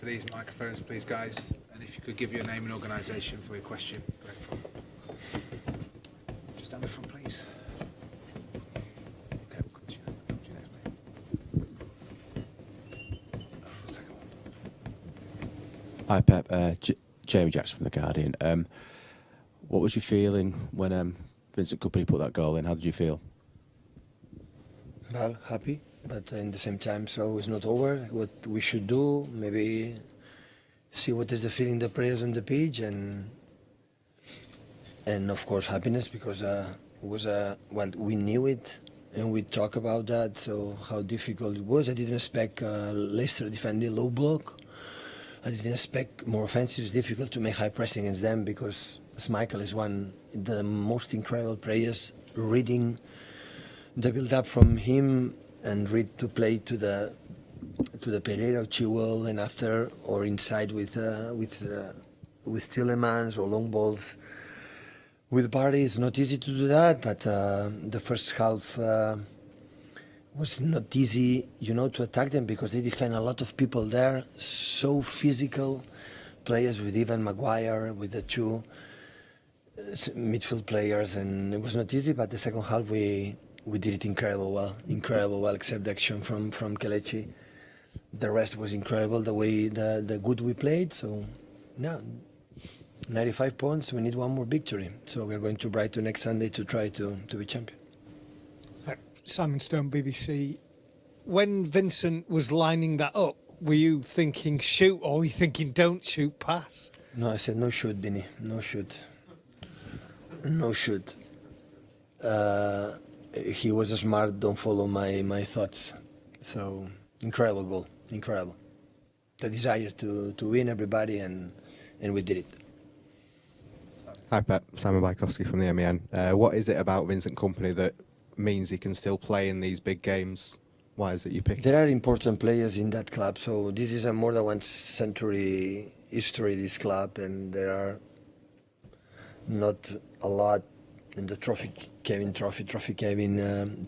for these microphones, please, guys. And if you could give your name and organisation for your question. Just down the front, please. Okay, we'll come to you. Come to you next, mate. The second one. Hi, Pep. Jamie Jackson from The Guardian. What was your feeling when Vincent Kompany put that goal in? How did you feel? Well, happy, but in the same time, so it's not over. What we should do, maybe see what is the feeling the players on the pitch, and of course happiness, because it was well, we knew it and we talk about that. So how difficult it was. I didn't expect Leicester defending low block. I didn't expect more offensive. It's difficult to make high pressing against them because Michael is one of the most incredible players, reading the build-up from him and read to play to the Pereira, Chilwell, and after, or inside with Tielemans or long balls. With Bardi, it's not easy to do that, but the first half was not easy, to attack them because they defend a lot of people there, so physical players with Ivan Maguire, with the two midfield players, and it was not easy, but the second half we did it incredible well, except the action from Kelechi. The rest was incredible, the way the good we played. So now 95 points, we need one more victory. So we're going to Brighton next Sunday to try to be champion. Simon Stone, BBC. When Vincent was lining that up, were you thinking shoot, or were you thinking don't shoot, pass? No, I said no shoot, Binny, no shoot. No shoot. He was smart, don't follow my thoughts. So, incredible goal, incredible. The desire to win everybody, and we did it. Hi, Pep. Simon Bajkowski from the MEN. What is it about Vincent Kompany that means he can still play in these big games? Why is it you picked? There are important players in that club, so this is a more than one century history, this club, and there are not a lot in the trophy Kevin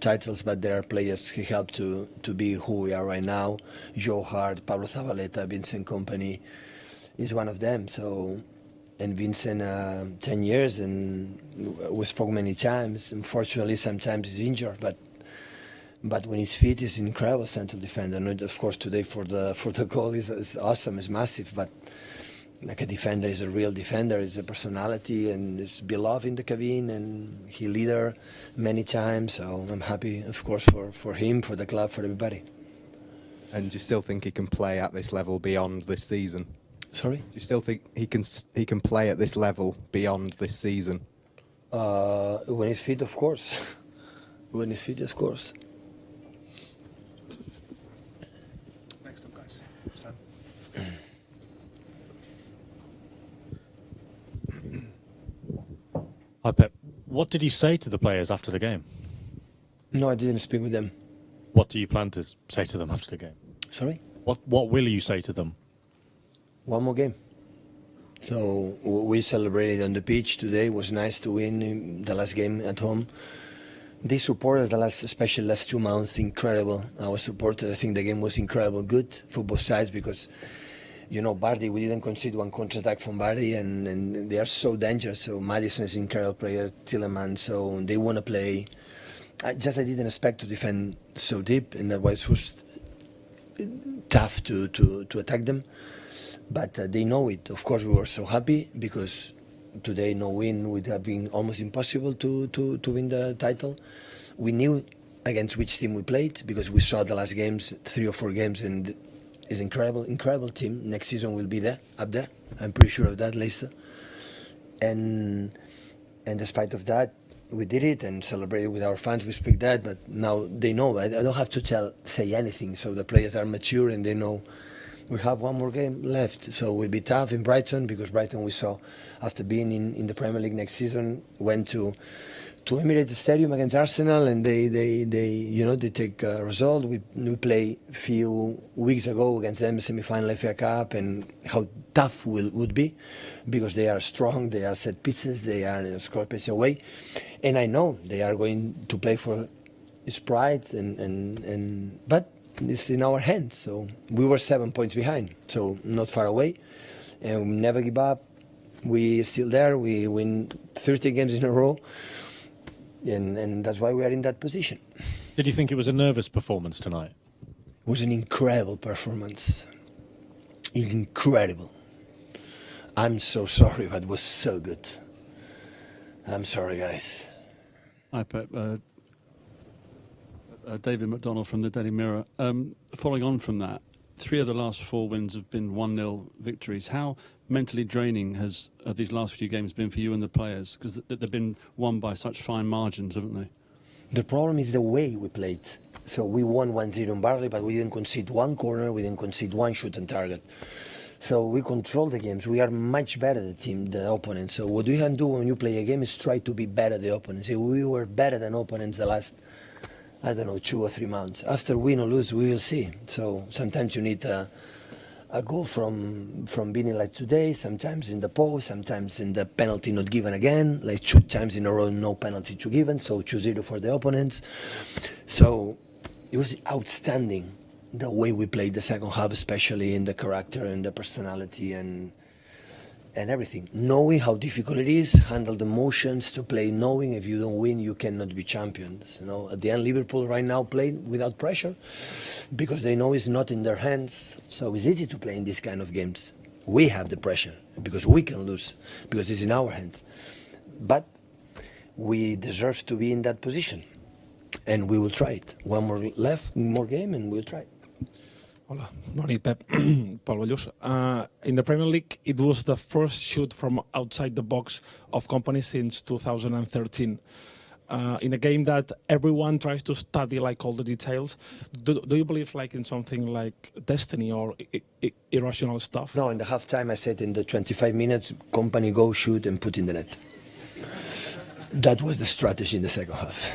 titles, but there are players who helped to be who we are right now. Joe Hart, Pablo Zabaleta, Vincent Kompany is one of them. So, and Vincent, 10 years, and we spoke many times. Unfortunately, sometimes he's injured, but when he's fit, he's an incredible central defender. And of course, today for the goal is awesome, it's massive, but like a defender is a real defender, is a personality, and is beloved in the cabin, and he leader many times. So I'm happy, of course, for him, for the club, for everybody. And do you still think he can play at this level beyond this season? Sorry? Do you still think he can play at this level beyond this season? When he's fit, of course. When he's fit, of course. Next up, guys. Sam. Hi, Pep. What did you say to the players after the game? No, I didn't speak with them. What do you plan to say to them after the game? Sorry? What will you say to them? One more game. So we celebrated on the pitch today. It was nice to win the last game at home. They support us especially last 2 months, incredible. Our supporters, I think the game was incredible, good for both sides, because Bardi, we didn't concede one counter-attack from Bardi, and they are so dangerous. So Maddison is an incredible player, Tielemans, so they want to play. I didn't expect to defend so deep, and that was first tough to attack them. But they know it. Of course, we were so happy because today no win would have been almost impossible to win the title. We knew against which team we played because we saw the last games, 3 or 4 games, and it's incredible team. Next season will be there, up there. I'm pretty sure of that, Leicester. And despite of that, we did it and celebrated with our fans. We speak that, but now they know. I don't have to say anything. So the players are mature and they know we have one more game left. So it will be tough in Brighton, because Brighton, we saw after being in the Premier League next season, went to Emirates Stadium against Arsenal, and they take a result. We play a few weeks ago against them, semi-final FA Cup, and how tough would be, because they are strong, they are set pieces, they are score pace away, and I know they are going to play for his pride, but it's in our hands. So we were 7 points behind, so not far away, and we never give up. We still there. We win 30 games in a row, and that's why we are in that position. Did you think it was a nervous performance tonight? It was an incredible performance. Incredible. I'm so sorry, but it was so good. I'm sorry, guys. Hi, Pep. David McDonald from the Daily Mirror. Following on from that, 3 of the last 4 wins have been 1-0 victories. How mentally draining have these last few games been for you and the players? Because they've been won by such fine margins, haven't they? The problem is the way we played. So we won 1-0 in Barley, but we didn't concede one corner, we didn't concede one shoot on target. So we control the games. We are much better the opponent. So what we can do when you play a game is try to be better the opponent. So we were better than opponents the last, 2 or 3 months. After win or lose, we will see. So sometimes you need a goal from being like today, sometimes in the post, sometimes in the penalty not given again, like 2 times in a row, no penalty to given, so 2-0 for the opponents. So it was outstanding the way we played the second half, especially in the character and the personality and everything. Knowing how difficult it is, handle the emotions to play, knowing if you don't win, you cannot be champions. At the end, Liverpool right now played without pressure because they know it's not in their hands. So it's easy to play in these kind of games. We have the pressure because we can lose because it's in our hands. But we deserve to be in that position, and we will try it. One more game, and we'll try it. Hola, morning, Pep. Paul Ballús. In the Premier League, it was the first shoot from outside the box of Kompany since 2013. In a game that everyone tries to study, like all the details, do you believe like in something like destiny or irrational stuff? No, in the halftime I said in the 25 minutes, Kompany go shoot and put in the net. That was the strategy in the second half.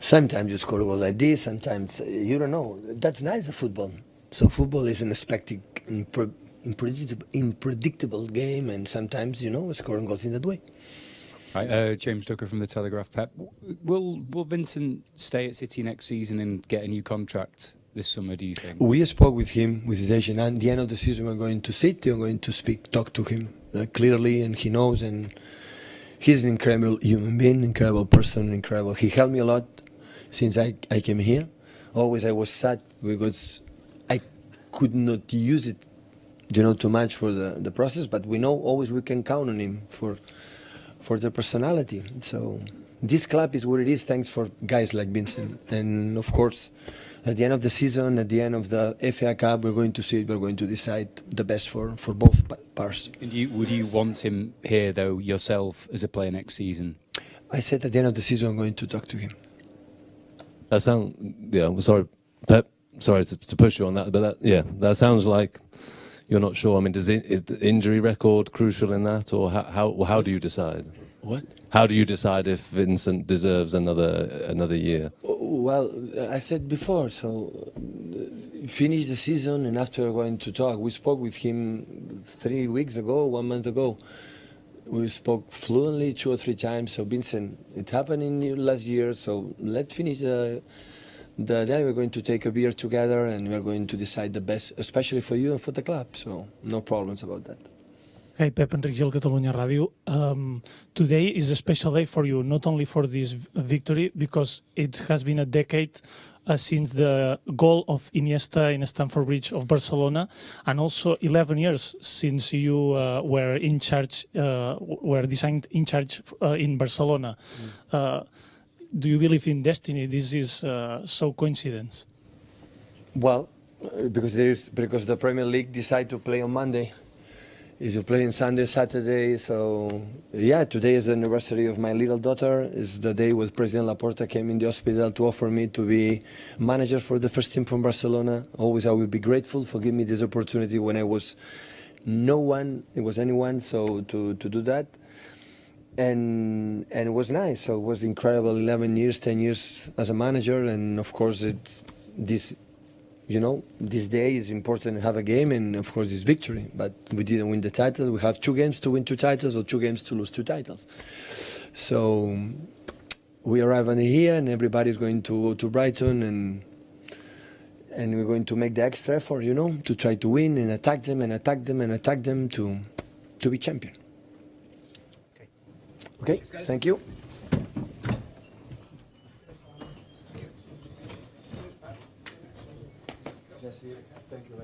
Sometimes you score a goal like this, sometimes you don't know. That's nice, the football. So football is an unexpected, unpredictable game, and sometimes, scoring goals in that way. Right, James Ducker from The Telegraph. Pep, will Vincent stay at City next season and get a new contract this summer, do you think? We spoke with him, with his agent, and at the end of the season we're going to City, we're going to talk to him clearly, and he knows, and he's an incredible human being, incredible person, incredible. He helped me a lot since I came here. Always I was sad because I could not use it, too much for the process, but we know always we can count on him for the personality. So this club is what it is thanks for guys like Vincent. And of course, at the end of the season, at the end of the FA Cup, we're going to see it, we're going to decide the best for both parts. And would you want him here, though, yourself, as a player next season? I said at the end of the season I'm going to talk to him. Sorry, Pep. Sorry to push you on that, but that sounds like you're not sure. I mean, is the injury record crucial in that, or how do you decide? What? How do you decide if Vincent deserves another year? Well, I said before, so finish the season, and after we're going to talk. We spoke with him 3 weeks ago, 1 month ago. We spoke fluently 2 or 3 times. So Vincent, it happened in last year. So let's finish the day. We're going to take a beer together, and we're going to decide the best, especially for you and for the club. So no problems about that. Hey, Pep, Enric Gil, Catalunya Ràdio. Today is a special day for you, not only for this victory, because it has been a decade since the goal of Iniesta in Stamford Bridge of Barcelona, and also 11 years since you were in charge, in Barcelona. Do you believe in destiny? This is so coincidence. Well, because the Premier League decided to play on Monday. Is you play on Sunday, Saturday, so today is the anniversary of my little daughter. It's the day when President Laporta came in the hospital to offer me to be manager for the first team from Barcelona. Always I will be grateful for giving me this opportunity when I was no one, it was anyone, so to do that. And it was nice, so it was incredible, 11 years, 10 years as a manager, and of course this day is important to have a game, and of course this victory. But we didn't win the title. We have 2 games to win 2 titles, or 2 games to lose 2 titles. So we arrive on here and everybody's going to Brighton and we're going to make the extra effort, to try to win and attack them and attack them and attack them to be champion. Okay, thank you. Thank you.